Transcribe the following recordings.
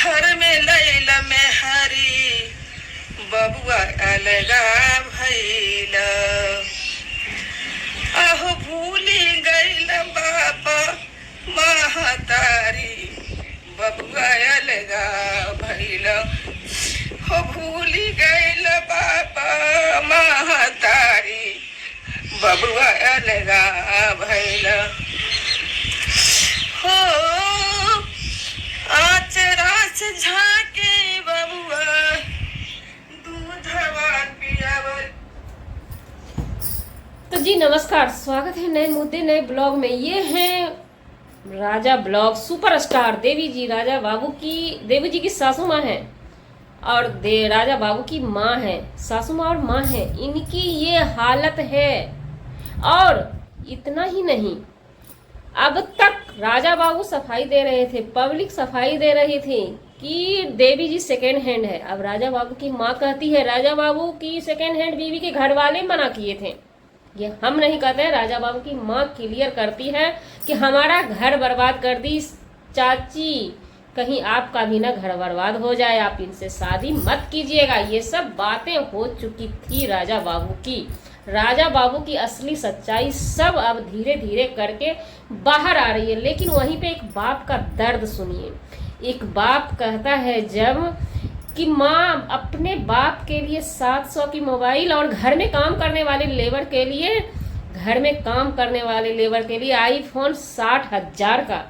घर में लैला में हरी बबुआ अलगा भैला। अहो भूली गईल बापा महतारी बबुआ अलगा भैला। हो भूली गईल बापा महतारी बबुआ अलगा भैला। हो आचरा से झाके बबुआ दूधवा पियावल। तो जी नमस्कार, स्वागत है नए मुद्दे नए ब्लॉग में। ये हैं राजा ब्लॉग सुपरस्टार देवी जी। राजा बाबू की देवी जी की सासू माँ है और राजा बाबू की माँ है, सासू माँ और माँ है। इनकी ये हालत है। और इतना ही नहीं, अब तक राजा बाबू सफाई दे रहे थे, पब्लिक सफाई दे रही थी कि देवी जी सेकेंड हैंड है। अब राजा बाबू की माँ कहती है राजा बाबू की सेकेंड हैंड बीवी के घर वाले मना किए थे। ये हम नहीं कहते हैं, राजा बाबू की माँ क्लियर करती है कि हमारा घर बर्बाद कर दी चाची, कहीं आपका भी ना घर बर्बाद हो जाए, आप इनसे शादी मत कीजिएगा। ये सब बातें हो चुकी थी राजा बाबू की। राजा बाबू की असली सच्चाई सब अब धीरे धीरे करके बाहर आ रही है। लेकिन वहीं पे एक बाप का दर्द सुनिए। एक बाप कहता है जब कि माँ अपने बाप के लिए 700 की मोबाइल और घर में काम करने वाले लेबर के लिए आईफोन 60,000 का।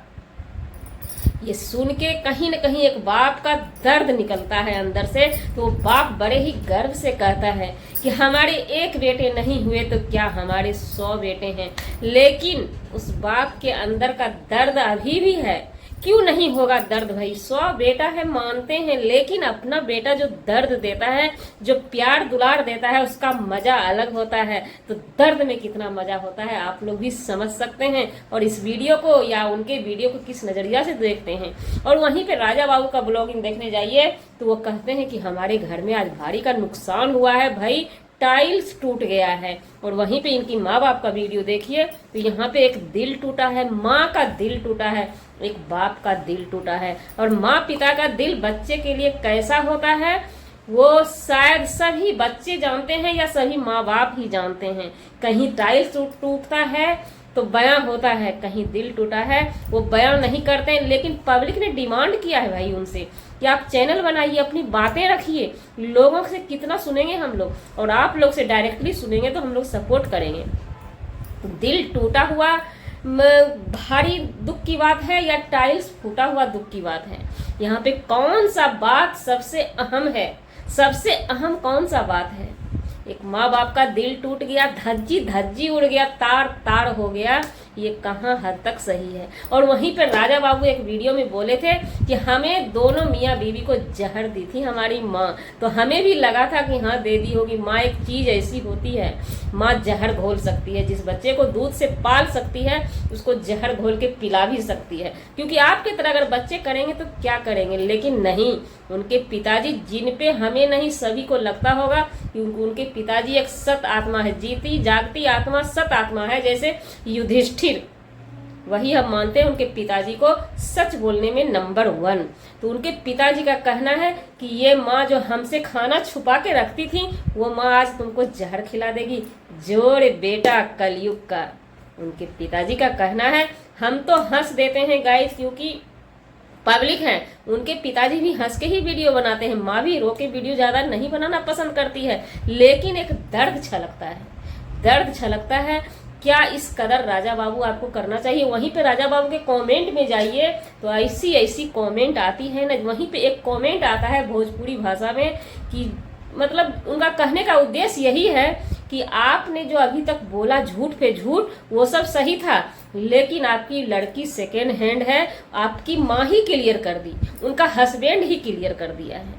ये सुन के कहीं न कहीं एक बाप का दर्द निकलता है अंदर से। तो वो बाप बड़े ही गर्व से कहता है कि हमारे एक बेटे नहीं हुए तो क्या हमारे 100 बेटे हैं। लेकिन उस बाप के अंदर का दर्द अभी भी है। क्यों नहीं होगा दर्द भाई, 100 बेटा है मानते हैं, लेकिन अपना बेटा जो दर्द देता है, जो प्यार दुलार देता है, उसका मजा अलग होता है। तो दर्द में कितना मजा होता है आप लोग भी समझ सकते हैं। और इस वीडियो को या उनके वीडियो को किस नजरिया से देखते हैं। और वहीं पे राजा बाबू का ब्लॉगिंग देखने जाइए तो वो कहते हैं कि हमारे घर में आज भारी का नुकसान हुआ है भाई, टाइल्स टूट गया है। और वहीं पे इनकी माँ बाप का वीडियो देखिए तो यहाँ पे एक दिल टूटा है, माँ का दिल टूटा है, एक बाप का दिल टूटा है। और माँ पिता का दिल बच्चे के लिए कैसा होता है वो शायद सभी बच्चे जानते हैं या सभी माँ बाप ही जानते हैं। कहीं टाइल्स टूटता है तो बयां होता है, कहीं दिल टूटा है वो बयां नहीं करते हैं। लेकिन पब्लिक ने डिमांड किया है भाई उनसे कि आप चैनल बनाइए, अपनी बातें रखिए। लोगों से कितना सुनेंगे हम लोग, और आप लोग से डायरेक्टली सुनेंगे तो हम लोग सपोर्ट करेंगे। दिल टूटा हुआ भारी दुख की बात है या टाइल्स फूटा हुआ दुख की बात है? यहाँ पे कौन सा बात सबसे अहम है? सबसे अहम कौन सा बात है? एक माँ बाप का दिल टूट गया, धज्जी धज्जी उड़ गया, तार तार हो गया, ये कहाँ हद तक सही है? और वहीं पर राजा बाबू एक वीडियो में बोले थे कि हमें दोनों मियाँ बीवी को जहर दी थी हमारी माँ, तो हमें भी लगा था कि हाँ दे दी होगी। माँ एक चीज ऐसी होती है, माँ जहर घोल सकती है। जिस बच्चे को दूध से पाल सकती है उसको जहर घोल के पिला भी सकती है। क्योंकि आपके तरह अगर बच्चे करेंगे तो क्या करेंगे, लेकिन नहीं, उनके पिताजी जिन पे हमें नहीं सभी को लगता होगा क्योंकि उनके पिताजी एक सत आत्मा है, जीती जागती आत्मा, सत आत्मा है, जैसे युधिष्ठिर। वही हम मानते हैं उनके पिताजी को सच बोलने में नंबर 1। तो उनके पिताजी का कहना है कि ये माँ जो हमसे खाना छुपा के रखती थी वो माँ आज तुमको जहर खिला देगी। जोड़े बेटा कलयुग का, उनके पिताजी का कहना है। हम तो हंस देते हैं गाइस क्योंकि पब्लिक है, उनके पिताजी भी हंस के ही वीडियो बनाते हैं। माँ भी रो के वीडियो ज्यादा नहीं बनाना पसंद करती है, लेकिन एक दर्द छलकता है, दर्द छलकता है। क्या इस कदर राजा बाबू आपको करना चाहिए? वहीं पे राजा बाबू के कमेंट में जाइए तो ऐसी ऐसी कमेंट आती है ना। वहीं पे एक कमेंट आता है भोजपुरी भाषा में कि मतलब उनका कहने का उद्देश्य यही है कि आपने जो अभी तक बोला झूठ पे झूठ वो सब सही था, लेकिन आपकी लड़की सेकेंड हैंड है, आपकी माँ ही क्लियर कर दी, उनका हस्बैंड ही क्लियर कर दिया है।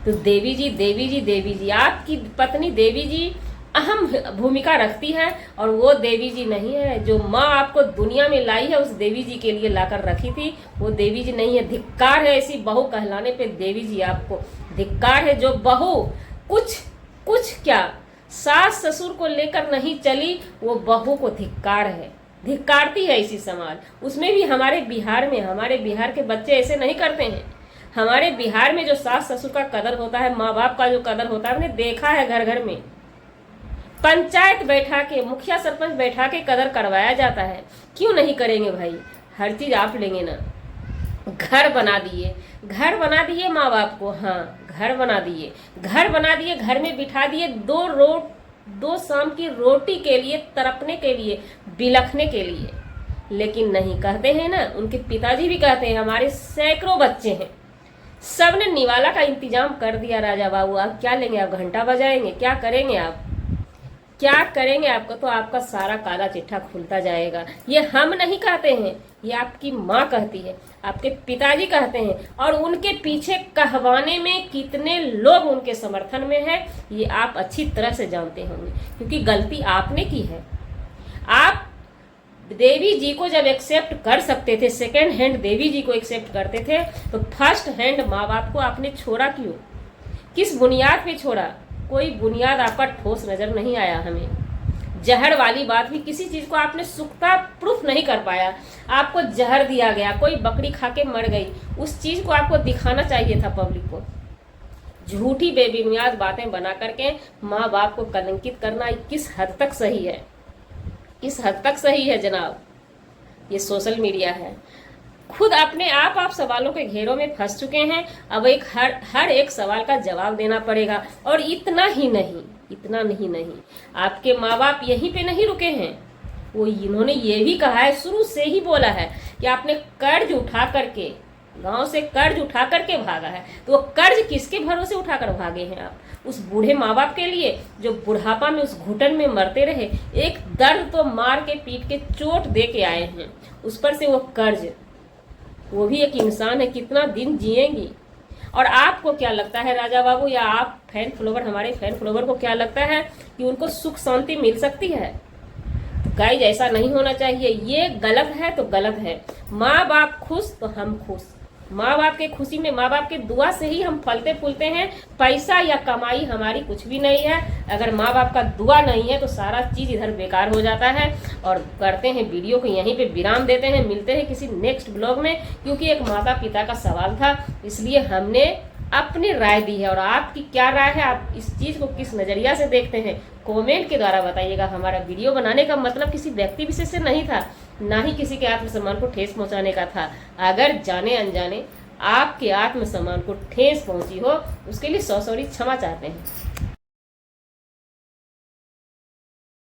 तो देवी जी आपकी पत्नी देवी जी अहम भूमिका रखती है और वो देवी जी नहीं है। जो माँ आपको दुनिया में लाई है उस देवी जी के लिए लाकर रखी थी वो देवी जी नहीं है। धिक्कार है ऐसी बहू कहलाने पे, देवी जी आपको धिक्कार है। जो बहू कुछ क्या सास ससुर को लेकर नहीं चली वो बहू को धिक्कार है, धिक्कारती है इसी समाज। उसमें भी हमारे बिहार के बच्चे ऐसे नहीं करते हैं। हमारे बिहार में जो सास ससुर का कदर होता है, माँ बाप का जो कदर होता है, हमने देखा है घर घर में पंचायत बैठा के, मुखिया सरपंच बैठा के कदर करवाया जाता है। क्यों नहीं करेंगे भाई? हर चीज आप लेंगे ना। घर बना दिए माँ बाप को, हाँ घर बना दिए, घर में बिठा दिए, दो शाम की रोटी के लिए, तड़पने के लिए, बिलखने के लिए। लेकिन नहीं, कहते हैं ना, उनके पिताजी भी कहते हैं हमारे सैकड़ों बच्चे हैं, सबने निवाला का इंतजाम कर दिया राजा बाबू। आप क्या लेंगे? आप घंटा बजाएंगे? क्या करेंगे आप? क्या करेंगे? आपका तो आपका सारा काला चिट्ठा खुलता जाएगा। ये हम नहीं कहते हैं, ये आपकी माँ कहती है, आपके पिताजी कहते हैं, और उनके पीछे कहवाने में कितने लोग उनके समर्थन में है ये आप अच्छी तरह से जानते होंगे, क्योंकि गलती आपने की है। आप देवी जी को जब एक्सेप्ट कर सकते थे, सेकेंड हैंड देवी जी को एक्सेप्ट करते थे, तो फर्स्ट हैंड माँ बाप को आपने छोड़ा क्यों? किस बुनियाद पे छोड़ा? कोई बुनियाद आपका ठोस नजर नहीं आया हमें। जहर वाली बात भी, किसी चीज को आपने सुखता प्रूफ नहीं कर पाया। आपको जहर दिया गया, कोई बकरी खा के मर गई, उस चीज को आपको दिखाना चाहिए था पब्लिक को। झूठी बेबुनियाद बातें बना करके माँ बाप को कलंकित करना किस हद तक सही है? इस हद तक सही है जनाब? ये सोशल मीडिया है। खुद अपने आप सवालों के घेरों में फंस चुके हैं। अब हर एक सवाल का जवाब देना पड़ेगा। और इतना ही नहीं, आपके माँ बाप यहीं पे नहीं रुके हैं, वो इन्होंने ये भी कहा है, शुरू से ही बोला है कि आपने कर्ज उठा करके, गांव से कर्ज उठा करके भागा है। तो वो कर्ज किसके भरोसे उठा कर भागे हैं आप? उस बूढ़े माँ बाप के लिए जो बुढ़ापा में उस घुटन में मरते रहे। एक दर्द तो मार के पीट के चोट दे के आए हैं, उस पर से वो कर्ज। वो भी एक इंसान है, कितना दिन जिएंगी? और आपको क्या लगता है राजा बाबू, या आप हमारे फैन फॉलोवर को क्या लगता है कि उनको सुख शांति मिल सकती है? तो गाइस, ऐसा नहीं होना चाहिए। ये गलत है तो गलत है। माँ बाप खुश तो हम खुश। माँ बाप के खुशी में, माँ बाप के दुआ से ही हम फलते फूलते हैं। पैसा या कमाई हमारी कुछ भी नहीं है। अगर माँ बाप का दुआ नहीं है तो सारा चीज इधर बेकार हो जाता है। और करते हैं वीडियो को यहीं पे विराम देते हैं, मिलते हैं किसी नेक्स्ट ब्लॉग में, क्योंकि एक माता पिता का सवाल था, इसलिए हमने अपनी राय दी है। और आपकी क्या राय है? आप इस चीज को किस नजरिया से देखते हैं? कमेंट के द्वारा बताइएगा। हमारा वीडियो बनाने का मतलब किसी व्यक्ति विशेष से नहीं था, ना ही किसी के आत्मसम्मान को ठेस पहुंचाने का था। अगर जाने अनजाने आपके आत्मसम्मान को ठेस पहुंची हो, उसके लिए सौ सॉरी क्षमा चाहते हैं।